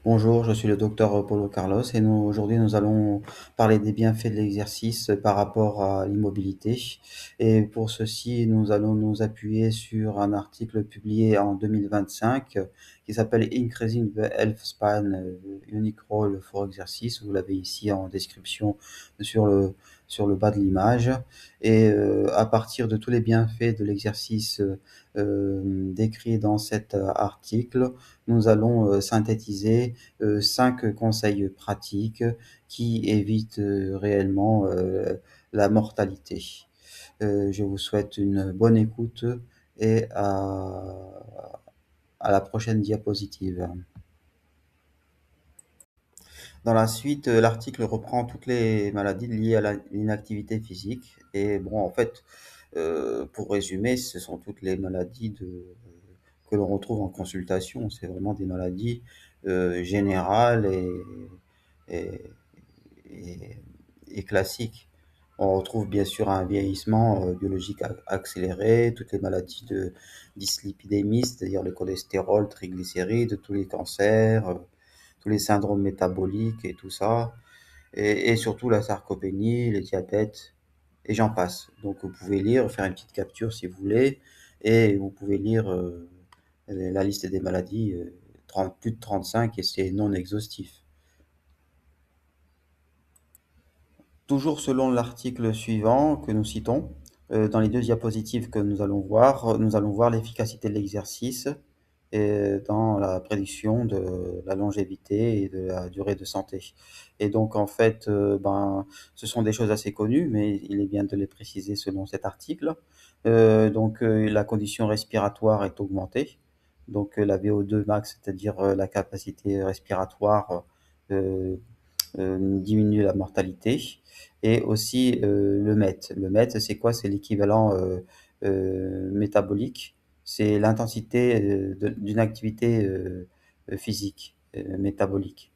Bonjour, je suis le docteur Paulo Carlos et aujourd'hui nous allons parler des bienfaits de l'exercice par rapport à l'immobilité. Et pour ceci, nous allons nous appuyer sur un article publié en 2025 qui s'appelle Increasing the Health Span, Unique Role for Exercise. Vous l'avez ici en description sur sur le bas de l'image. Et à partir de tous les bienfaits de l'exercice décrits dans cet article, nous allons synthétiser 5 conseils pratiques qui évitent réellement la mortalité. Je vous souhaite une bonne écoute et à la prochaine diapositive. Dans la suite, l'article reprend toutes les maladies liées à l'inactivité physique. Et bon, en fait, pour résumer, ce sont toutes les maladies que l'on retrouve en consultation. C'est vraiment des maladies générales et, et, et classiques. On retrouve bien sûr un vieillissement biologique accéléré, toutes les maladies de dyslipidémie, c'est-à-dire le cholestérol, triglycérides, tous les cancers, tous les syndromes métaboliques et tout ça, et surtout la sarcopénie, le diabète, et j'en passe. Donc vous pouvez lire, faire une petite capture si vous voulez, et vous pouvez lire la liste des maladies, 30, plus de 35, et c'est non exhaustif. Toujours selon l'article suivant que nous citons, dans les deux diapositives que nous allons voir l'efficacité de l'exercice dans la prédiction de la longévité et de la durée de santé. Et donc en fait, ce sont des choses assez connues, mais il est bien de les préciser selon cet article. La condition respiratoire est augmentée. Donc la VO2 max, c'est-à-dire la capacité respiratoire, euh, diminue la mortalité. Et aussi le MET. Le MET, c'est quoi? C'est l'équivalent métabolique. C'est l'intensité d'une activité physique métabolique.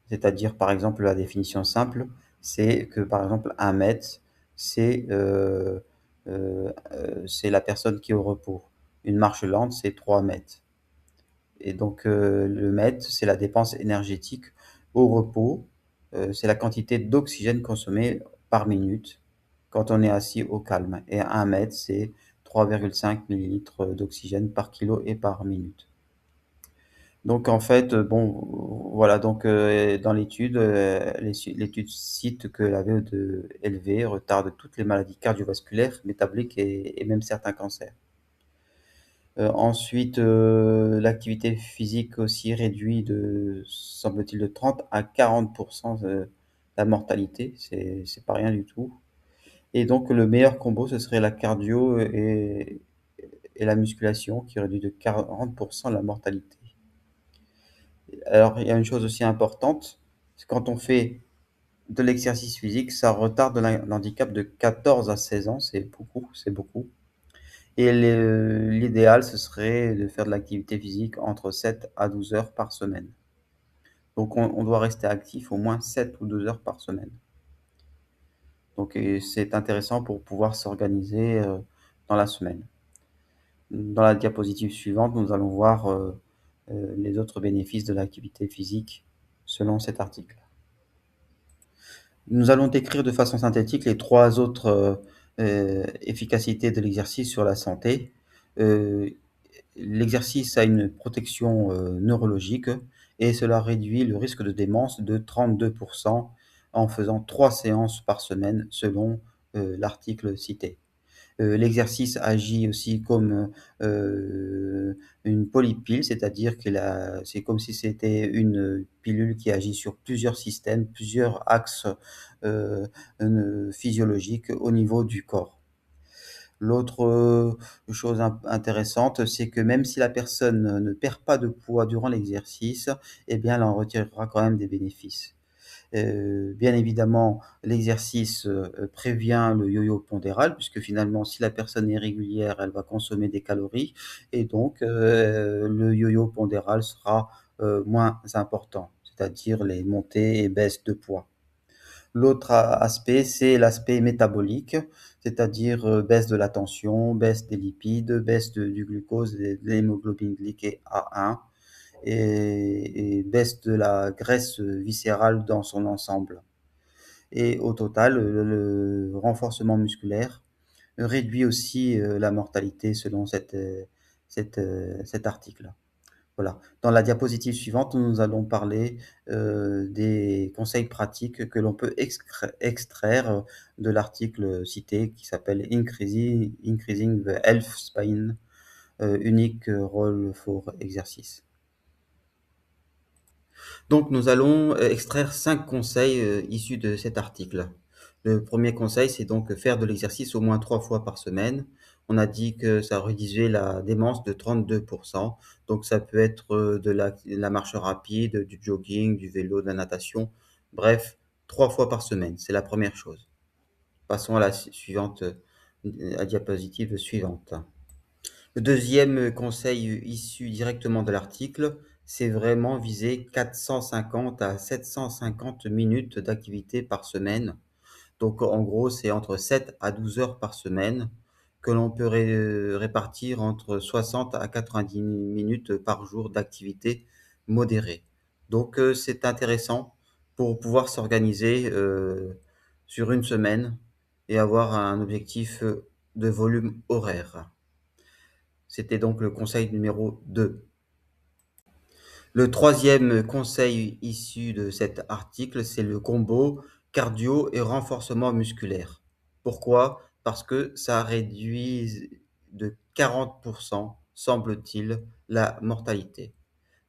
C'est-à-dire, par exemple, la définition simple, c'est que, par exemple, un MET, c'est la personne qui est au repos. Une marche lente, c'est 3 mètres. Et donc, le MET, c'est la dépense énergétique au repos. C'est la quantité d'oxygène consommée par minute quand on est assis au calme. Et 1 mètre, c'est 3,5 millilitres d'oxygène par kilo et par minute. Donc, en fait, bon, voilà. Donc, dans l'étude, l'étude cite que la VO2 élevée retarde toutes les maladies cardiovasculaires, métaboliques et même certains cancers. Ensuite, l'activité physique aussi réduit de, semble-t-il, de 30 à 40% la mortalité. C'est pas rien du tout. Et donc, le meilleur combo, ce serait la cardio et la musculation qui réduit de 40% la mortalité. Alors, il y a une chose aussi importante, c'est quand on fait de l'exercice physique, ça retarde l'handicap de 14 à 16 ans. C'est beaucoup, c'est beaucoup. Et l'idéal, ce serait de faire de l'activité physique entre 7 à 12 heures par semaine. Donc on doit rester actif au moins 7 ou 12 heures par semaine. Donc c'est intéressant pour pouvoir s'organiser dans la semaine. Dans la diapositive suivante, nous allons voir les autres bénéfices de l'activité physique selon cet article. Nous allons décrire de façon synthétique les trois autres efficacités de l'exercice sur la santé. Euh, L'exercice a une protection neurologique et cela réduit le risque de démence de 32% en faisant 3 séances par semaine selon l'article cité. L'exercice agit aussi comme une polypile, c'est-à-dire que c'est comme si c'était une pilule qui agit sur plusieurs systèmes, plusieurs axes physiologiques au niveau du corps. L'autre chose intéressante, c'est que même si la personne ne perd pas de poids durant l'exercice, eh bien, elle en retirera quand même des bénéfices. Bien évidemment, l'exercice prévient le yo-yo pondéral, puisque finalement, si la personne est régulière, elle va consommer des calories, et donc le yo-yo pondéral sera moins important, c'est-à-dire les montées et baisses de poids. L'autre aspect, c'est l'aspect métabolique, c'est-à-dire baisse de la tension, baisse des lipides, baisse du glucose et de l'hémoglobine glyquée A1. et baisse de la graisse viscérale dans son ensemble. Et au total, le renforcement musculaire réduit aussi la mortalité selon cet article. Voilà. Dans la diapositive suivante, nous allons parler des conseils pratiques que l'on peut extraire de l'article cité qui s'appelle Increasing the Health Span, Unique Role for Exercice. Donc, nous allons extraire 5 conseils issus de cet article. Le premier conseil, c'est donc faire de l'exercice au moins 3 fois par semaine. On a dit que ça réduisait la démence de 32%. Donc, ça peut être de la marche rapide, du jogging, du vélo, de la natation. Bref, 3 fois par semaine, c'est la première chose. Passons à la suivante, à la diapositive suivante. Le deuxième conseil issu directement de l'article, c'est vraiment viser 450 à 750 minutes d'activité par semaine. Donc en gros, c'est entre 7 à 12 heures par semaine que l'on peut répartir entre 60 à 90 minutes par jour d'activité modérée. Donc c'est intéressant pour pouvoir s'organiser sur une semaine et avoir un objectif de volume horaire. C'était donc le conseil numéro 2. Le troisième conseil issu de cet article, c'est le combo cardio et renforcement musculaire. Pourquoi? Parce que ça réduit de 40%, semble-t-il, la mortalité.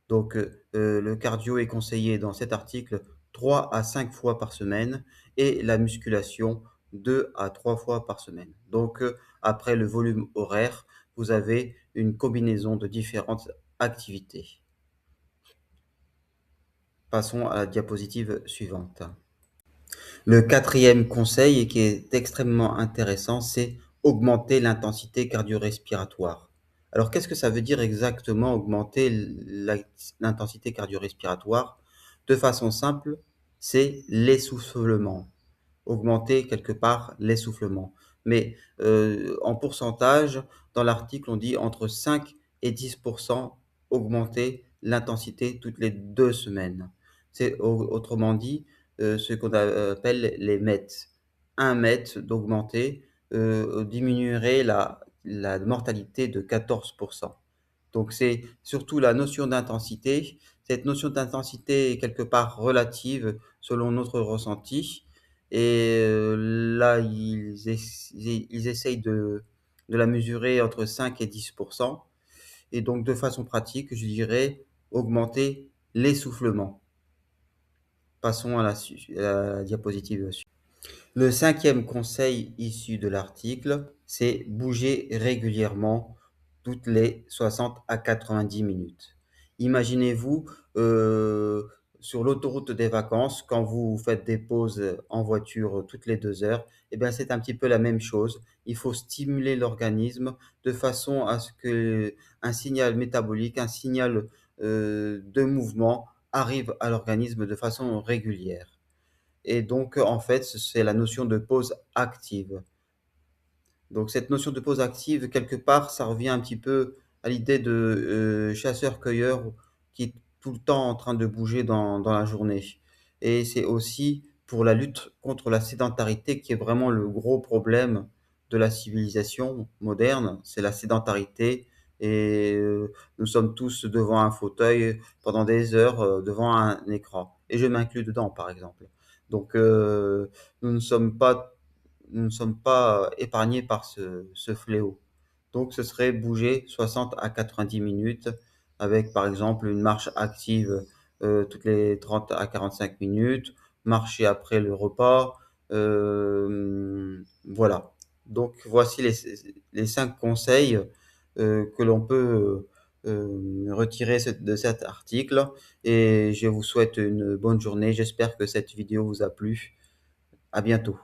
Donc, le cardio est conseillé dans cet article 3 à 5 fois par semaine et la musculation 2 à 3 fois par semaine. Donc, après le volume horaire, vous avez une combinaison de différentes activités. Passons à la diapositive suivante. Le quatrième conseil, et qui est extrêmement intéressant, c'est augmenter l'intensité cardio-respiratoire. Alors, qu'est-ce que ça veut dire exactement augmenter l'intensité cardio-respiratoire? De façon simple, c'est l'essoufflement. Augmenter quelque part l'essoufflement. Mais en pourcentage, dans l'article, on dit entre 5 et 10% augmenter l'intensité toutes les 2 semaines. C'est autrement dit ce qu'on appelle les MET. 1 MET d'augmenter diminuerait la mortalité de 14%. Donc c'est surtout la notion d'intensité. Cette notion d'intensité est quelque part relative selon notre ressenti. Et là, ils essayent de la mesurer entre 5 et 10%. Et donc, de façon pratique, je dirais augmenter l'essoufflement. Passons à la diapositive suivante. Le cinquième conseil issu de l'article, c'est bouger régulièrement toutes les 60 à 90 minutes. Imaginez-vous sur l'autoroute des vacances, quand vous faites des pauses en voiture toutes les 2 heures, eh bien c'est un petit peu la même chose. Il faut stimuler l'organisme de façon à ce que un signal métabolique, un signal de mouvement arrive à l'organisme de façon régulière. Et donc, en fait, c'est la notion de pause active. Donc, cette notion de pause active, quelque part, ça revient un petit peu à l'idée de chasseur-cueilleur qui est tout le temps en train de bouger dans la journée. Et c'est aussi pour la lutte contre la sédentarité qui est vraiment le gros problème de la civilisation moderne, c'est la sédentarité. Et nous sommes tous devant un fauteuil pendant des heures, devant un écran. Et je m'inclus dedans, par exemple. Donc, nous ne sommes pas, nous ne sommes pas épargnés par ce fléau. Donc, ce serait bouger 60 à 90 minutes avec, par exemple, une marche active toutes les 30 à 45 minutes, marcher après le repas. Voilà. Donc, voici les 5 conseils que l'on peut retirer de cet article. Et je vous souhaite une bonne journée. J'espère que cette vidéo vous a plu. À bientôt.